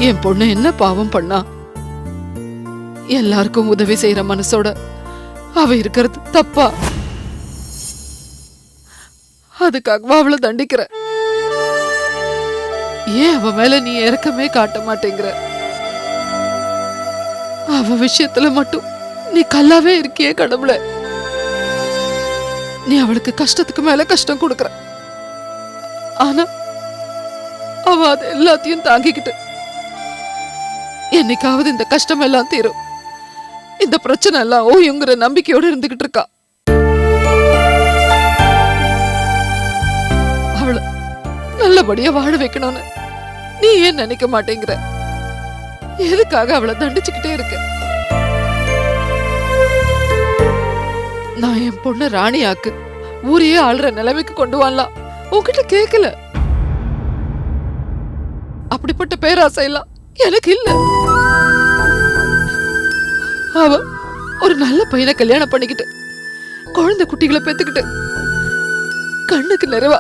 என் பொண்ணு என்ன பாவம் பண்ணா? எல்லாருக்கும் உதவி செய்யற மனசோட அவ இருக்கிறது தப்பா? அதுக்காக அவளை தண்டிக்கிற? ஏன் அவ மேல நீ இரக்கமே காட்ட மாட்டேங்கிற? அவ விஷயத்துல மட்டும் நீ கல்லாவே இருக்கியே கடவுளே. நீ அவளுக்கு கஷ்டத்துக்கு மேல கஷ்டம் கொடுக்கற. ஆனா அவ அது எல்லாத்தையும் தாங்கிக்கிட்டு என்னைக்காவது இந்த கஷ்டம் எல்லாம் தீரும், இந்த பிரச்சனை எல்லாம் ஓயுங்கிற நம்பிக்கையோட இருந்துகிட்டு இருக்கா. அவளை நல்லபடியா வாழ வைக்கணும்னு நீ ஏன் நினைக்க மாட்டேங்கிற? எதுக்காக அவளை தண்டிச்சுக்கிட்டே இருக்க? நான் என் பொண்ணு ராணியாக்கு ஊரையே ஆளுற நிலைமைக்கு கொண்டு வரலாம் உன்கிட்ட கேட்கல. அப்படிப்பட்ட பேராசை எல்லாம் எனக்கு இல்ல. அவ ஒரு நல்ல பையனை கல்யாணம் பண்ணிக்கிட்டு குழந்தை குட்டிகளை பெத்துக்கிட்டு கண்ணுக்கு நிறைவா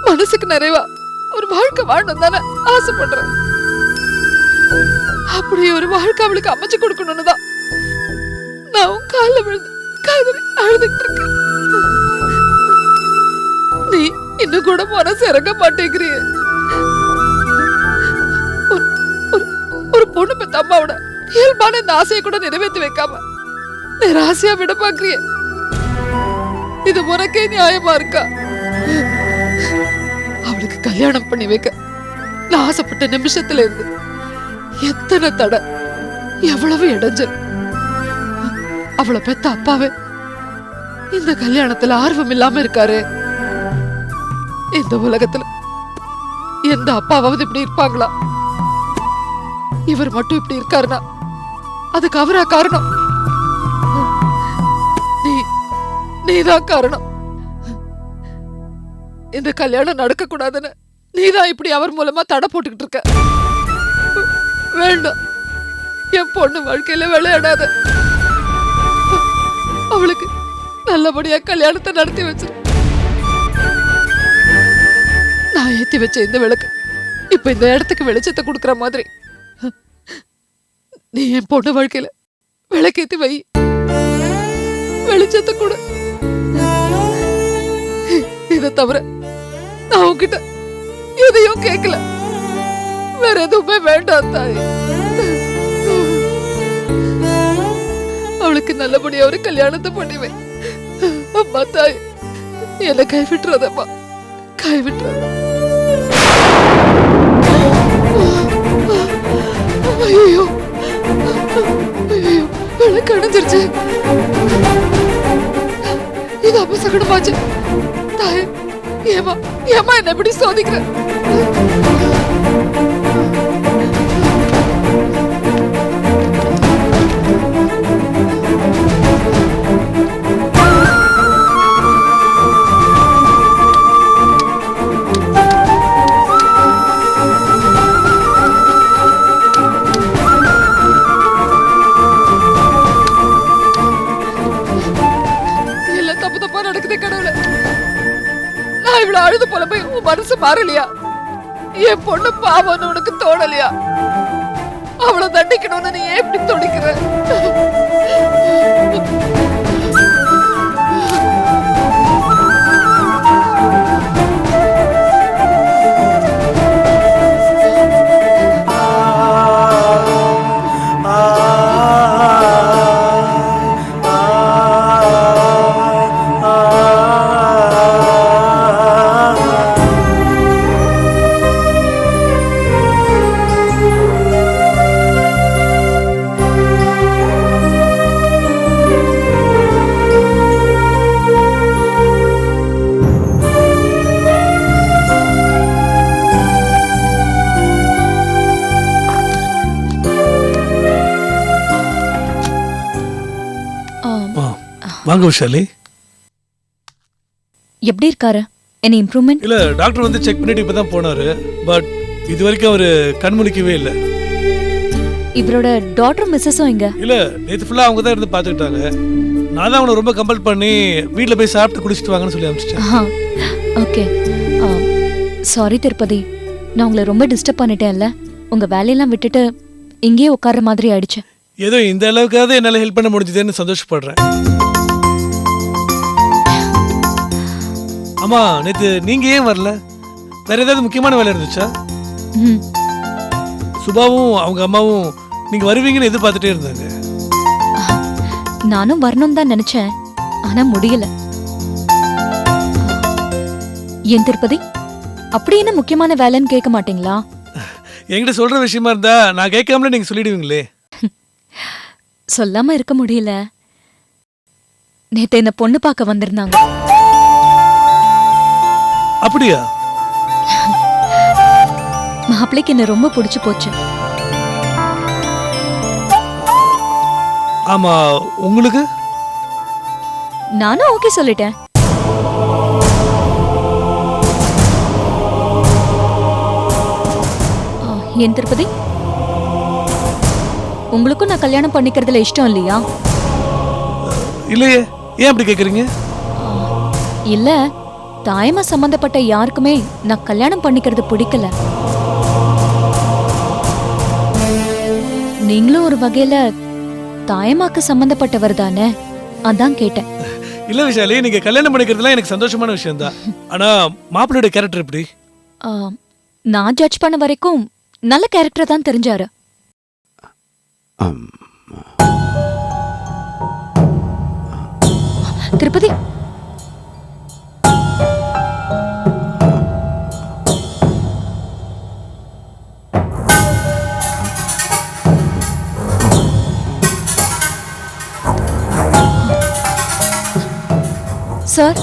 மனசுக்கு நிறைவா ஒரு வாழ்க்கை வாழணும் தானே ஆசைப்படுறேன். அப்படி ஒரு வாழ்க்கை அவளுக்கு அமைச்சு கொடுக்கணும்னு தான் நான் உன் கால விழுந்து காதலி அழுதுகிட்டு இருக்கேன். நீ இன்னும் கூட மனசு இறங்க மாட்டேங்கிறிய. ஒரு பொண்ணு பெத்த அம்மாவோட இயல்பான இந்த ஆசையை கூட நிறைவேற்றி வைக்காம நிராசையா விட பாக்குறிய. இது உனக்கே நியாயமா இருக்கா? அவளுக்கு கல்யாணம் பண்ணி வைக்க நான் ஆசைப்பட்ட நிமிஷத்துல இருந்து எத்தனை தடை, எவ்வளவு இடைஞ்சல். அவளை பெத்த அப்பாவே இந்த கல்யாணத்துல ஆர்வம் இல்லாம இருக்காரு. இந்த உலகத்துல எந்த அப்பாவாவது இப்படி இருப்பாங்களா? இவர் மட்டும் இப்படி இருக்காருன்னா அதுக்கு அவரா காரணம்? நீதான் காரணம். இந்த கல்யாணம் நடக்க கூடாதுன்னு நீதான் இப்படி அவர் மூலமா தடை போட்டுக்கிட்டு இருக்க. வேண்டாம், என் பொண்ணு வாழ்க்கையில விளையாடாத. அவளுக்கு நல்லபடியா கல்யாணத்தை நடத்தி வச்சிரு. நான் ஏத்தி வச்ச இந்த விளக்கு இப்ப இந்த இடத்துக்கு வெளிச்சத்தை கொடுக்கற மாதிரி நீ என் பொண்ணு வாழ்க்கையில விளக்கேத்தி வை, வெளிச்சத்தை கொடு. இதை தவிர நான் உன்கிட்ட எதையும் கேட்கல. வேற எதுவுமே வேண்டாம் தாய். அவளுக்கு நல்லபடியா ஒரு கல்யாணத்தை பண்ணிவை. அம்மா தாய், என்ன கைவிட்டுறதம்மா, கைவிட்டுறத. ஐயோ ஐயோ, விளக்கு அணைஞ்சிருச்சு. இது அபசகனமாச்சு. தாயே, ஏமா ஏமா என்ன எப்படி சோதிக்கிற? அழுது போல போய் உன் மனசு மாறலையா? என் பொண்ணு பாவம்னு உனக்கு தோணலையா? அவளை தண்டிக்கணும்னு நீ ஏன் இப்படி துடிக்கிற? வாங்க விஷாலி. எப்படி இருக்காரு? என்ன இம்ப்ரூவ்மென்ட்? இல்ல, டாக்டர் வந்து செக் பண்ணிட்டு இப்பதான் போனாரு. பட் இது வரைக்கும் அவரு கண்முழிக்கவே இல்ல. இவரோட டாக்டர் மிஸ்ஸஸும் இங்க இல்ல, நேத்து ஃபுல்லா அவங்க தான் இருந்து பாத்துக்கிட்டாங்க. நான் தான் அவனை ரொம்ப கம்பல் பண்ணி வீட்ல போய் சாப்பிட்டு குடிச்சிட்டு வாங்கன்னு சொல்லி அனுப்பிச்சிட்டேன். ஓகே. சாரி திருப்பதி, நான் உங்களை ரொம்ப டிஸ்டர்ப் பண்ணிட்டேன்ல. உங்க வேலையெல்லாம் விட்டுட்டு இங்கேயே உட்கார்ற மாதிரி ஆயிடுச்சு. ஏதோ இந்த அளவுக்காவது என்னால ஹெல்ப் பண்ண முடிஞ்சதுன்னு சந்தோஷப்படுறேன். அம்மா, நேத்து நீங்க ஏன் வரல? வேற ஏதாவது முக்கியமான வேலை இருந்துச்சா? ம், சுபாவும் அவங்க அம்மாவும் நீங்க வருவீங்கன்னு எதிர்பார்த்துட்டே இருந்தாங்க. நானும் வரணும் தான் நினைச்சேன், ஆனா முடியல. ஏன் திருப்பதி, அப்படி என்ன முக்கியமான வேலைன்னு கேட்க மாட்டீங்களா? என்கிட்ட சொல்ற விஷயமா இருந்தா நான் கேட்காமலே நீங்க சொல்லிடுவீங்களே. சொல்லாம இருக்க முடியல. நேத்து இந்த பொண்ணு பார்க்க வந்திருந்தாங்க. அப்படியா? மாப்பிள்ளைக்கு என்ன ரொம்ப பிடிச்சு போச்சு. ஆமா, உங்களுக்கு? நானும் ஓகே சொல்லிட்டேன். ஏன் திருப்பதி, உங்களுக்கும் நான் கல்யாணம் பண்ணிக்கிறதுல இஷ்டம் இல்லையா? இல்லையே, ஏன் அப்படி கேக்குறீங்க? இல்ல, தாயமா சம்பந்தப்பட்ட யாருக்குமே நான் கல்யாணம் பண்ணிக்கிறது பிடிக்கல. நீங்களும் ஒரு வகையில தாயமாக்கு சம்பந்தப்பட்டவர் தானே, அதான் கேட்டேன். இல்ல விஷாலி, நீங்க கல்யாணம் பண்ணிக்கிறதுலாம் எனக்கு சந்தோஷமான விஷயம் தான். ஆனா மாப்பிள்ளையோட கேரக்டர் எப்படி? ஆ, நான் ஜட்ஜ் பண்ண வரைக்கும் நல்ல கேரக்டர் தான் தெரிஞ்சாரு. திருப்பதி, சார்,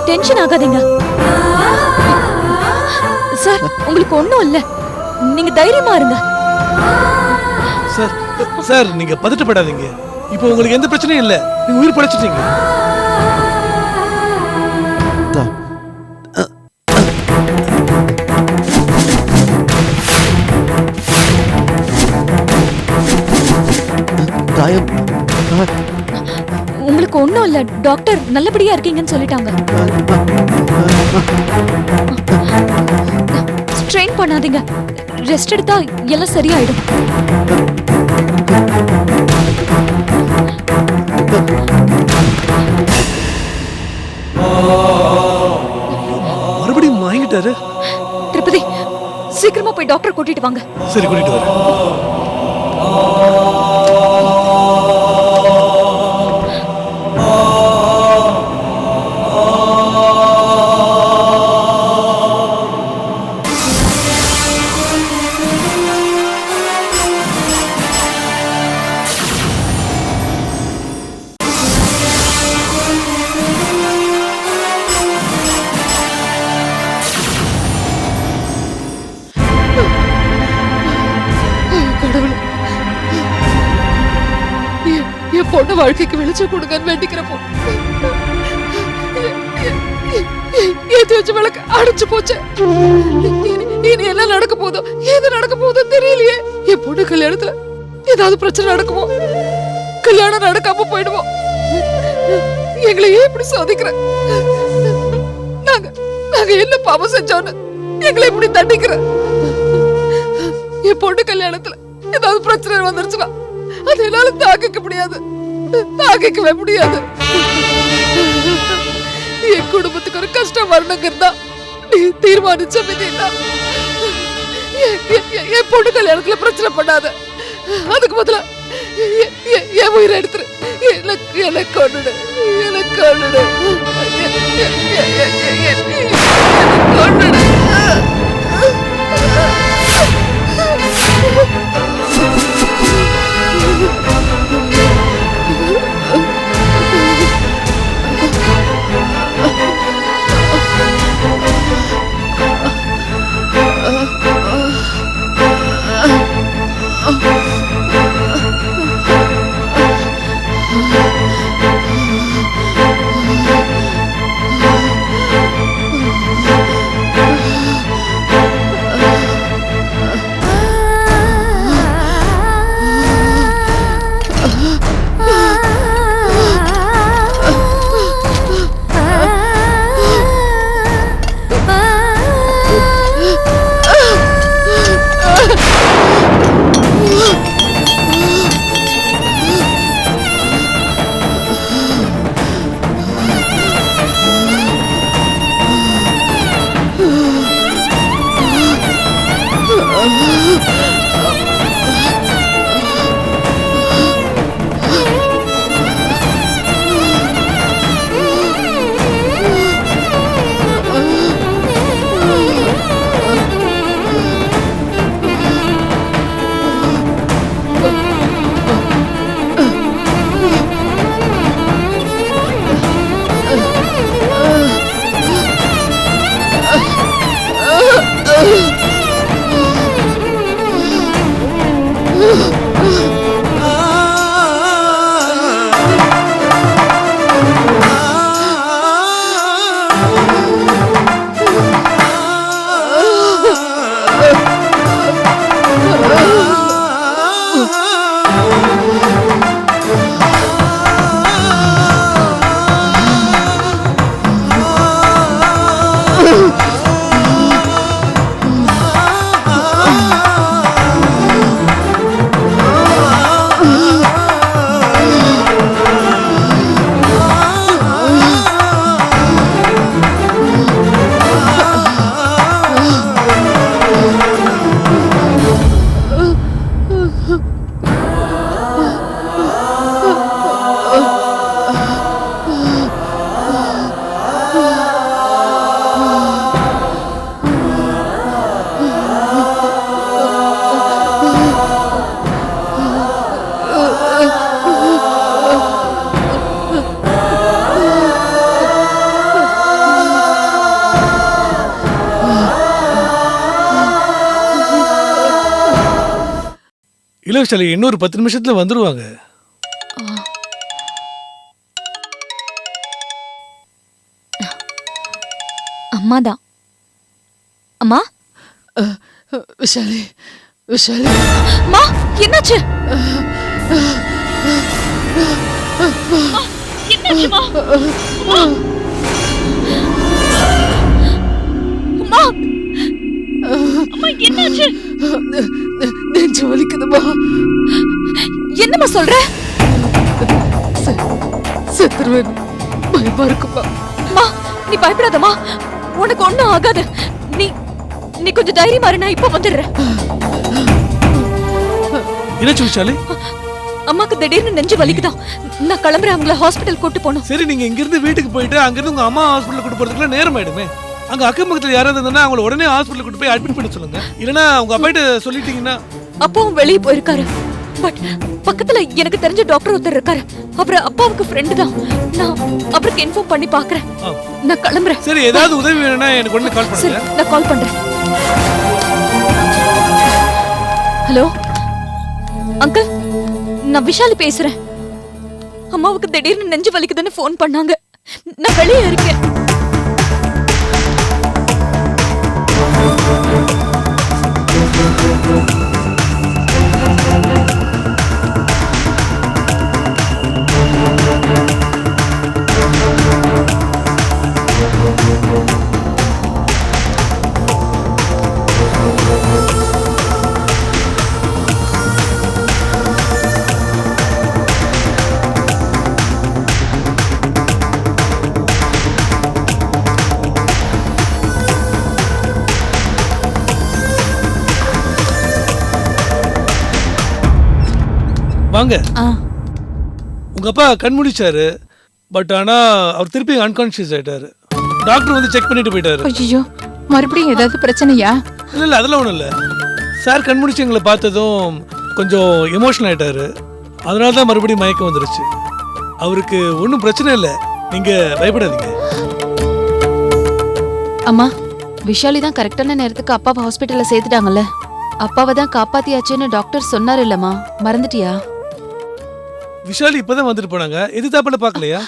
டென்ஷன் ஆகாதீங்க சார், உங்களுக்கு ஒண்ணும் இல்ல, நீங்க தைரியமா இருங்க. சார் சார், நீங்க பதட்டப்படாதீங்க. இப்போ உங்களுக்கு எந்த பிரச்சனையும் இல்ல, நீங்க உயிர் படைச்சிட்டீங்க. உங்களுக்கு ஒண்ணும் இல்ல, டாக்டர் நல்லபடியா இருக்கீங்கன்னு சொல்லிட்டாங்க. ஸ்ட்ரெயின் பண்ணாதீங்க, ரெஸ்ட் எடுத்தா எல்லாம் சரியாயிடும். மறுபடியும் வாங்கிட்டாரு. திருப்பதி, சீக்கிரமா போய் டாக்டர் கூட்டிட்டு வாங்க. சரி, கூட்டிட்டு வரேன். என் பொண்ணு வாழ்க்கைக்கு வெளிச்சம் கொடுங்கன்னு வேண்டிக்கிறப்போ ஏத்தி வச்ச விளக்கு அடைச்சு போச்சு. இனி என்ன நடக்க போதோ, ஏது நடக்க போதோ தெரியலையே. என் பொண்ணு கல்யாணத்துல ஏதாவது பிரச்சனை நடக்குமோ, கல்யாணம் நடக்காம போயிடுவோம். எங்களை ஏன் இப்படி சோதிக்கிற? நாங்க என்ன பாவம் செஞ்சோன்னு எங்களை இப்படி தண்டிக்கிற? என் பொண்ணு கல்யாணத்துல ஏதாவது பிரச்சனை வந்துருச்சுன்னா அது என்னால தாங்கிக்க முடியாது, தாங்கிக்கவே முடியாது. என் குடும்பத்துக்கு ஒரு கஷ்டம் வரணுங்கிறதா நீ தீர்மானிச்ச விதிதான். என் பொண்ணு கல்யாணத்துல பிரச்சனை பண்ணாத, அதுக்கு பதிலா என் உயிரை எடுத்துரு. எனக்கு கொண்டுடு, எனக்கு கொண்டுடு, கொண்டுடு. இல்ல விஷாலி, இன்னொரு 10 நிமிஷத்துல வந்துருவாங்க. அம்மாதான். அம்மா, விஷாலி, விஷாலி. அம்மா என்னாச்சு? என்னாச்சுமா? அம்மா, அம்மா என்னாச்சு? நெஞ்சு வலிக்குதுமா. என்னம்மா சொல்ற? செத்துருவேன், பயமா இருக்குமா. அம்மா நீ பயப்படாதம்மா, உனக்கு ஒண்ணும் ஆகாது. நீ நீ கொஞ்சம் தைரியமா இரு, நான் இப்ப வந்துடுறேன். என்னாச்சு விஷாலி? அம்மாக்கு திடீர்னு நெஞ்சு வலிக்குதான், நான் கிளம்புறேன். அவங்கள ஹாஸ்பிட்டல் கூட்டு போகணும். சரி, நீங்க இங்க இருந்து வீட்டுக்கு போயிட்டு அங்க இருந்து உங்க அம்மா ஹாஸ்பிட்டல் கூட்டு போறதுக்குள்ள நேரம் ஆயிடுமே. அங்க அக்கம் பக்கத்துல யாராவது இருந்தா அவங்கள உடனே ஹாஸ்பிட்டல் கூட்டு போய் அட்மிட் பண்ண சொல்லுங்க. இல்லனா உங்க அப்பாட்ட சொல்லிட்டீங்கன்னா. அப்பாவும் வெளியே போயிருக்காரு. பட் பக்கத்துல எனக்கு தெரிஞ்ச டாக்டர் ஒருத்தர் இருக்காரு. அப்புறம் அப்பாவுக்கு ஃப்ரெண்டு தான். நான் அவருக்கு இன்ஃபார்ம் பண்ணி பாக்குறேன். நான் கிளம்புறேன். சரி, ஏதாவது உதவி வேணும்னா எனக்கு உடனே கால் பண்ணுங்க. நான் கால் பண்றேன். ஹலோ அங்கிள், நான் விஷாலி பேசுறேன். அம்மாவுக்கு திடீர்னு நெஞ்சு வலிக்குதுன்னு ஃபோன் பண்ணாங்க. நான் வெளியே இருக்கேன். வாங்க. ஆ உங்க அப்பா கண் முழிச்சாரு, பட் ஆனா அவர் திருப்பி அன்கான்ஷியஸ் ஆயிட்டாரு. டாக்டர் வந்து செக் பண்ணிட்டு போயிட்டாரு. ஐயோ, மறுபடியும் ஏதாவது பிரச்சனையா? இல்ல அதெல்லாம் ஒண்ணும் இல்ல. சார் கண் முழிச்சு எங்களை பார்த்ததும் கொஞ்சம் எமோஷனல் ஆயிட்டாரு. அதனால தான் மறுபடியும் மயக்கம் வந்துருச்சு. அவருக்கு ஒன்றும் பிரச்சனை இல்லை, நீங்க பயப்படாதீங்க. அம்மா, விஷாலி தான் கரெக்டான நேரத்துக்கு அப்பாவை ஹாஸ்பிட்டல்ல சேர்த்துட்டாங்கல்ல. அப்பாவை தான் காப்பாத்தியாச்சுன்னு டாக்டர் சொன்னார் இல்லம்மா, மறந்துட்டியா? விஷாலி இப்பதான் வந்துட்டு போனாங்க, எதிர்த்தாப்புல பார்க்கலையா?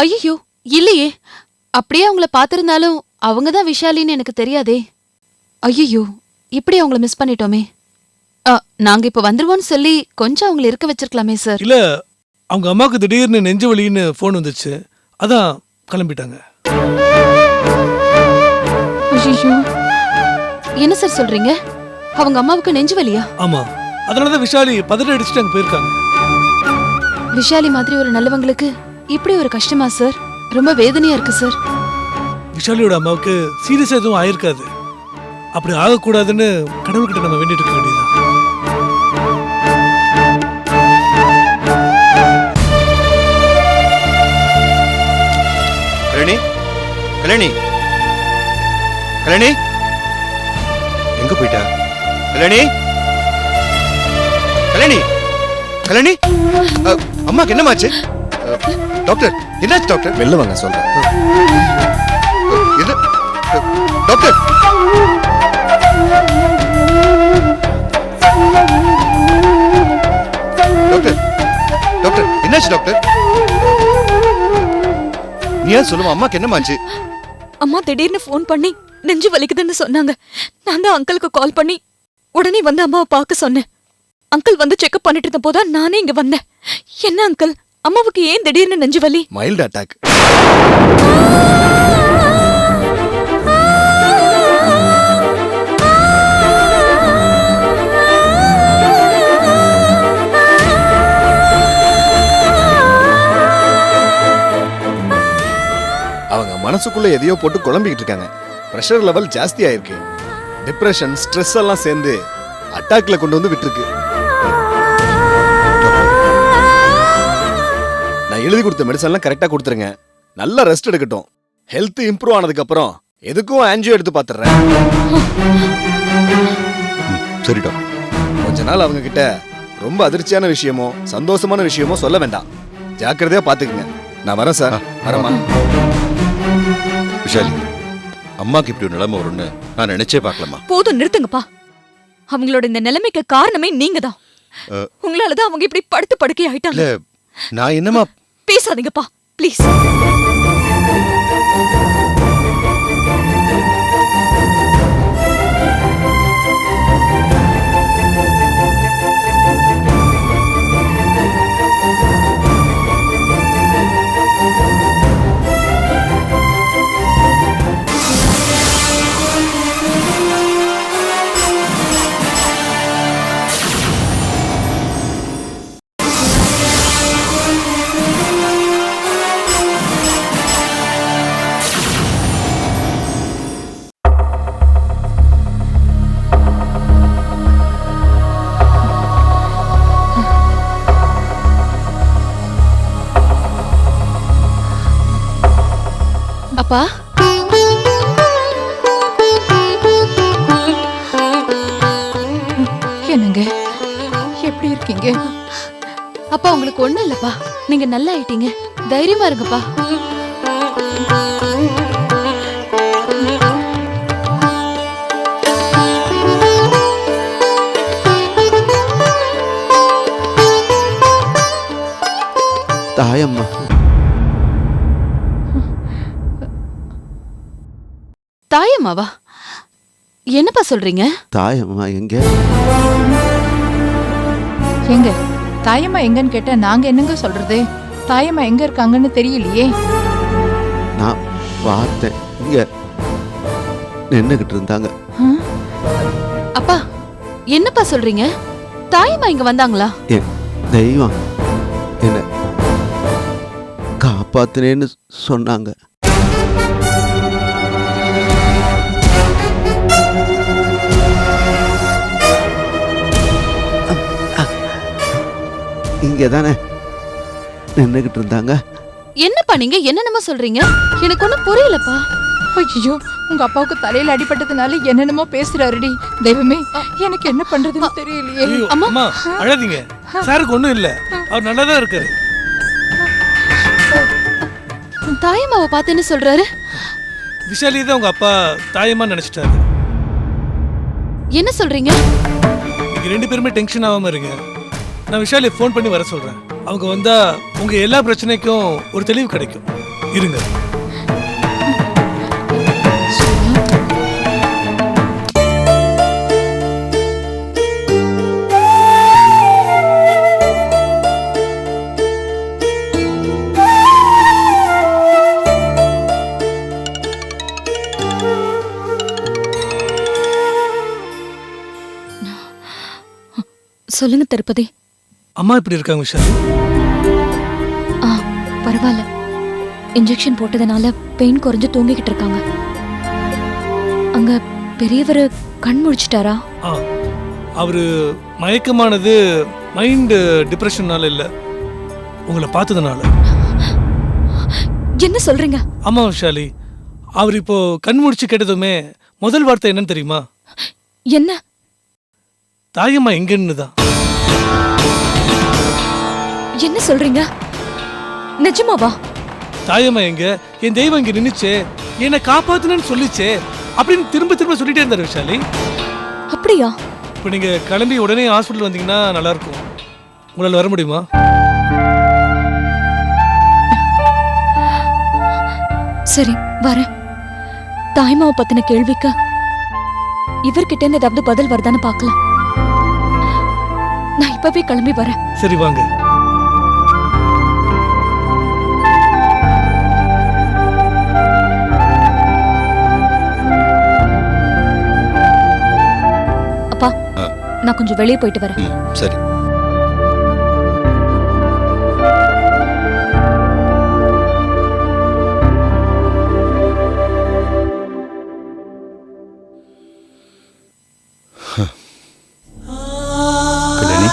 ஐயோ இல்லையே, அப்படியே அவங்கள பார்த்திருந்தாலும் அவங்க தான் விஷாலின்னு எனக்கு தெரியாதே. ஐயோ, இப்படி அவங்கள மிஸ் பண்ணிட்டோமே. நாங்க இப்ப வந்துருவோம்னு சொல்லி கொஞ்சம் அவங்கள இருக்க வச்சிருக்கலாமே சார். இல்ல, அவங்க அம்மாவுக்கு திடீர்னு நெஞ்சு வலின்னு ஃபோன் வந்துச்சு, அதான் கிளம்பிட்டாங்க. ஐயோ, என்ன சார் சொல்றீங்க? அவங்க அம்மாவுக்கு நெஞ்சு வலியா? ஆமா, அதனாலதான் விஷாலி பதற அடிச்சுட்டு அங்க போயிருக்காங்க. விஷாலி மாதிரி ஒரு நல்லவங்களுக்கு இப்படி ஒரு கஷ்டமா சார்? ரொம்ப வேதனையா இருக்கு சார். விஷாலியோட அம்மாவுக்கு சீரியஸா எதுவும் ஆயிருக்காது. அப்படி ஆகக்கூடாதுன்னு கடவுள்கிட்ட நம்ம வேண்டிட்டு இருக்க வேண்டியதுதான். கல்யாணி, கல்யாணி, கல்யாணி, எங்க போயிட்டா? கல்யாணி, கல்யாணி, கல்யாணி, அம்மாக்கு என்னமாச்சு? டாக்டர், என்னாச்சு டாக்டர்? வெளில வாங்க சொல்றேன். என்ன டாக்டர்? டாக்டர், டாக்டர், என்னாச்சு டாக்டர்? நீ ஏன் சொல்லுமா, அம்மாக்கு என்னமாச்சு? அம்மா திடீர்னு ஃபோன் பண்ணி நெஞ்சு வலிக்குதுன்னு சொன்னாங்க. நான் தான் அங்கிளுக்கு கால் பண்ணி உடனே வந்து அம்மாவை பார்க்க சொன்னேன். அங்கிள் வந்து செக்அப் பண்ணிட்டு இருந்த போதான் நானே இங்க வந்தேன். என்ன அங்கிள், அம்மாவுக்கு ஏன் திடீர்னு நெஞ்சு வலி? Mild attack. அவங்க மனசுக்குள்ள எதையோ போட்டு குழம்பிக்கிட்டு இருக்காங்க. பிரஷர் லெவல் ஜாஸ்தி ஆயிருக்கு. டிப்ரெஷன், ஸ்ட்ரெஸ் எல்லாம் சேர்ந்து அட்டாக்ல கொண்டு வந்து விட்டுருக்கு. நான் எழுதி கொடுத்த மெடிசன்லாம் கரெக்டா கொடுத்துருங்க. நல்லா ரெஸ்ட் எடுக்கட்டும். ஹெல்த் இம்ப்ரூவ் ஆனதுக்கு அப்புறம் எதுக்கும் ஆன்ஜியோ எடுத்து பாத்துறேன். சரி டாக்டர். கொஞ்ச நாள் அவங்க கிட்ட ரொம்ப அதிர்ச்சியான விஷயமோ சந்தோஷமான விஷயமோ சொல்ல வேண்டாம். ஜாக்கிரதையா பாத்துக்குங்க. நான் வரேன் சார். வரமா? விஷாலி, அம்மாக்கு இப்படி ஒரு நிலைமை வரும்னு நான் நினைச்சே பார்க்கலாமா? போதும், நிறுத்துங்கப்பா. அவங்களோட இந்த நிலைமைக்கு காரணமே நீங்க தான். உங்களாலதான் அவங்க இப்படி படுத்து படுக்கை ஆயிட்டாங்க. இல்ல, நான் என்னமா? பேசாதீங்கப்பா ப்ளீஸ். அப்பா, என்னங்க எப்படி இருக்கீங்க? அப்பா உங்களுக்கு ஒண்ணும் இல்லப்பா, நீங்க நல்லா ஆயிட்டீங்க. தைரியமா இருங்கப்பா. தாயம்மா, தாயம்மாவா? என்னப்பா சொல்றீங்க? தாயம்மா எங்க? எங்க தாயம்மா எங்கன்னு கேட்டா நாங்க என்னங்க சொல்றது? தாயம்மா எங்க இருக்காங்கன்னு தெரியலையே. நான் பார்த்தேன், இங்க நின்னுகிட்டு இருந்தாங்க. அப்பா, என்னப்பா சொல்றீங்க? தாயம்மா இங்க வந்தாங்களா? என் தெய்வம் என்ன காப்பாத்துனேன்னு சொன்னாங்க. இங்கே தானே நின்றுக்கிட்டு இருந்தாங்க. என்னப்பா நீங்க என்னென்னமோ சொல்றீங்க? எனக்கு ஒண்ணும் புரியலப்பா. ஐயோ, உங்க அப்பாவுக்கு தலையில அடிபட்டதுனால என்னென்னமோ பேசுறாருடி. தெய்வமே, எனக்கு என்ன பண்றதுன்னு தெரியலையே. ஐயோ, அம்மா அழாதீங்க. சாருக்கு ஒண்ணும் இல்ல, அவர் நல்லா தான் இருக்காரு. தாயம்மாவை பார்த்து என்ன சொல்றாரு? விஷாலி தான் உங்க அப்பா தாயமா நினைச்சிட்டாரு. என்ன சொல்றீங்க? நீங்க 2 பேருமே டென்ஷன் ஆகாம இருங்க. நான் விஷாலியை ஃபோன் பண்ணி வர சொல்றேன். அவங்க வந்தா உங்க எல்லா பிரச்சனைக்கும் ஒரு தெளிவு கிடைக்கும். இருங்க. சொல்லுங்க திருப்பதி. அம்மா இப்படி இருக்காங்க விஷாலி? ஆ, பரவாயில்ல. இன்ஜெக்ஷன் போட்டதுனால பெயின் குறைஞ்சு தூங்கிக்கிட்டு இருக்காங்க. அங்க பெரியவர் கண் முழிச்சிட்டாரா? அவரு மயக்கமானது மைண்ட் டிப்ரெஷன்னால இல்ல, உங்களை பார்த்ததுனால. என்ன சொல்றீங்க? ஆமா விஷாலி, அவர் இப்போ கண் முடிச்சு கேட்டதுமே முதல் வார்த்தை என்னன்னு தெரியுமா? என்ன? தாயம்மா எங்கன்னு தான். என்ன சொல்றீங்க? நிஜமாவா? தாயம்மா எங்க, என் தெய்வம் இங்க நின்னுச்சே, என்னை காப்பாத்துனு சொல்லிச்சே அப்படின்னு திரும்ப திரும்ப சொல்லிட்டே இருந்தாரு விஷாலி. அப்படியா? இப்போ நீங்க கிளம்பி உடனே ஹாஸ்பிட்டல் வந்தீங்கன்னா நல்லா இருக்கும். உங்களால வர முடியுமா? சரி, வரேன். தாய்மாவை பத்தின கேள்விக்கு இவர்கிட்ட இருந்து ஏதாவது பதில் வருதான்னு பார்க்கலாம். நான் இப்பவே கிளம்பி வரேன். சரி வாங்க. அப்பா, நான் கொஞ்சம் வெளியே போயிட்டு வரேன். சரி. கல்யாணி,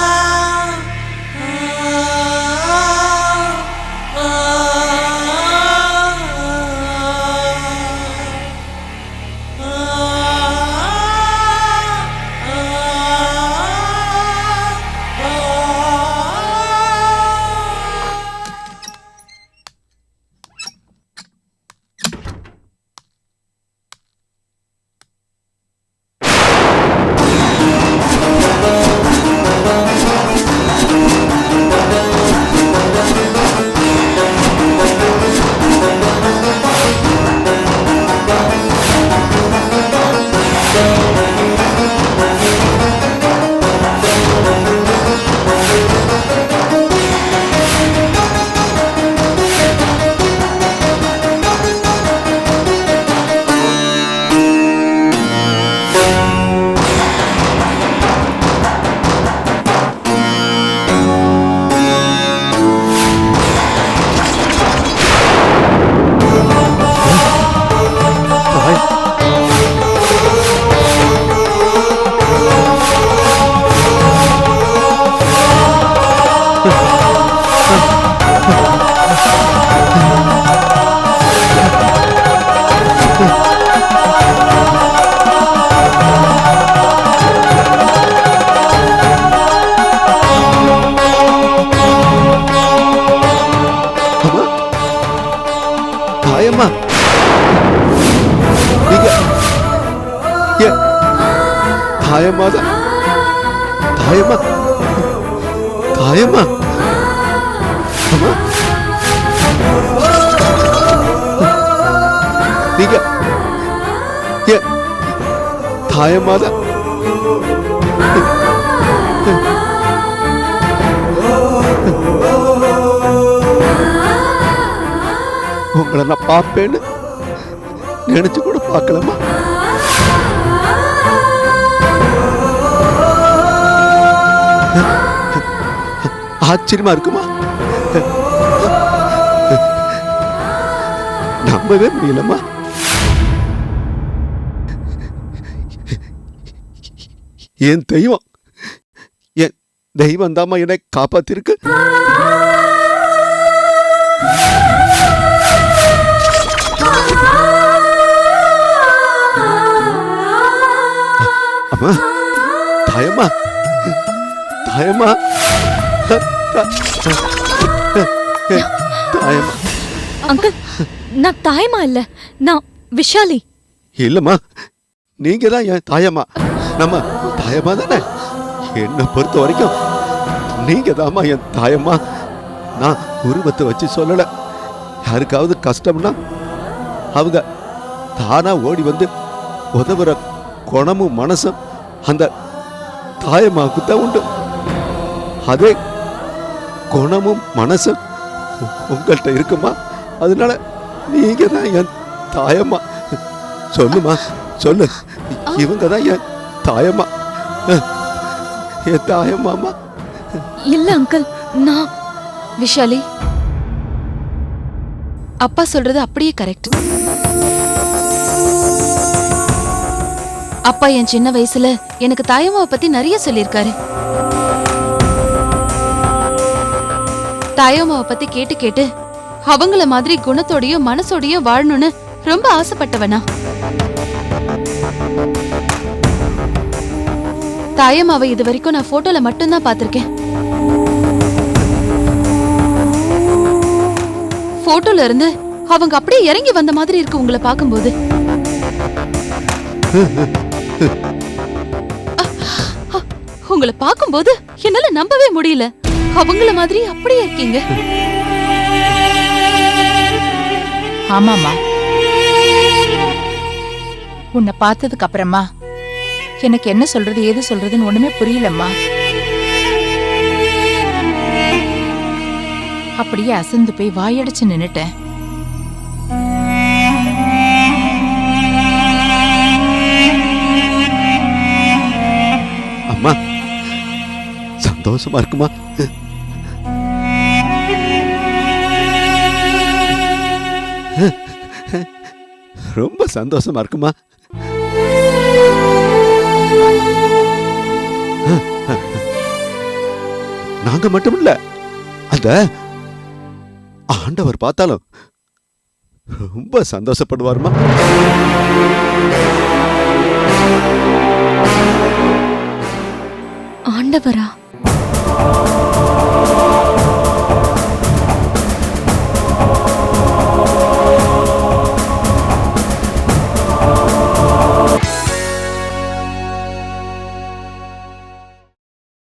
தாயம்மா, நீங்க தாயம்மா தான். தாயம்மா, தாயம்மா, அம்மா, நீங்க தாயம்மா தான். உங்களை நான் பார்ப்பேன்னு நினைச்சு கூட பார்க்கலாமா? ஆச்சரியமா இருக்குமா? நம்பவே முடியலம்மா. என் தெய்வம், தெய்வம் தாம்மா என்னை காப்பாத்திருக்கு. அம்மா, தாயம்மா, தாயம்மா, தாயம்மா. அங்கிள், நான் தாயமா இல்ல, நான் விஷாலி. இல்லம்மா, நீங்க தான் என் தாயம்மா. நம்ம தாயம்மா தானே? என்னை பொறுத்த வரைக்கும் நீங்க தாம்மா என் தாயம்மா. நான் உருவத்தை வச்சு சொல்லல. யாருக்காவது கஷ்டம்னா அவங்க தானா ஓடி வந்து உதவுற குணமும் மனசும் அந்த தாயம்மாவுக்கு தான் உண்டு. அதே குணமும் மனசும் உங்கள்கிட்ட இருக்குமா? அதனால நீங்க தான் என் தாயம்மா. சொல்லுமா, சொல்லு. இவங்க தான் என் தாயம்மா, என் தாயம்மாமா. இல்ல அங்கிள், நான் விஷாலி, அப்பா சொல்றது அப்படியே கரெக்ட். அப்பா என் சின்ன வயசுல எனக்கு தாயம்மாவை பத்தி நிறைய சொல்லியிருக்காரு. தாயம்மாவை பத்தி கேட்டு கேட்டு அவங்கள மாதிரி குணத்தோடையும் மனசோடையும் வாழணும்னு ரொம்ப ஆசைப்பட்டவனா. தாயம்மாவை இது வரைக்கும் நான் போட்டோல மட்டும்தான் பார்த்திருக்கேன். போட்டோல இருந்து அவங்க அப்படியே இறங்கி வந்த மாதிரி இருக்கு உங்களை பார்க்கும்போது. உங்களை பார்க்கும்போது என்னால நம்பவே முடியல. அவங்கள மாதிரி அப்படியே இருக்கீங்க. ஆமாமா, உன்னை பார்த்ததுக்கு அப்புறமா எனக்கு என்ன சொல்றது ஏது சொல்றதுன்னு ஒண்ணுமே புரியலம்மா. அப்படியே அசந்து போய் வாயடிச்சு நின்னுட்டேன். அம்மா, சந்தோஷமா இருக்குமா? ரொம்ப சந்தோஷமா இருக்குமா? நாங்க மட்டும் இல்ல, அந்த ஆண்டவர் பார்த்தாலும் ரொம்ப சந்தோஷப்படுவாருமா. ஆண்டவரா?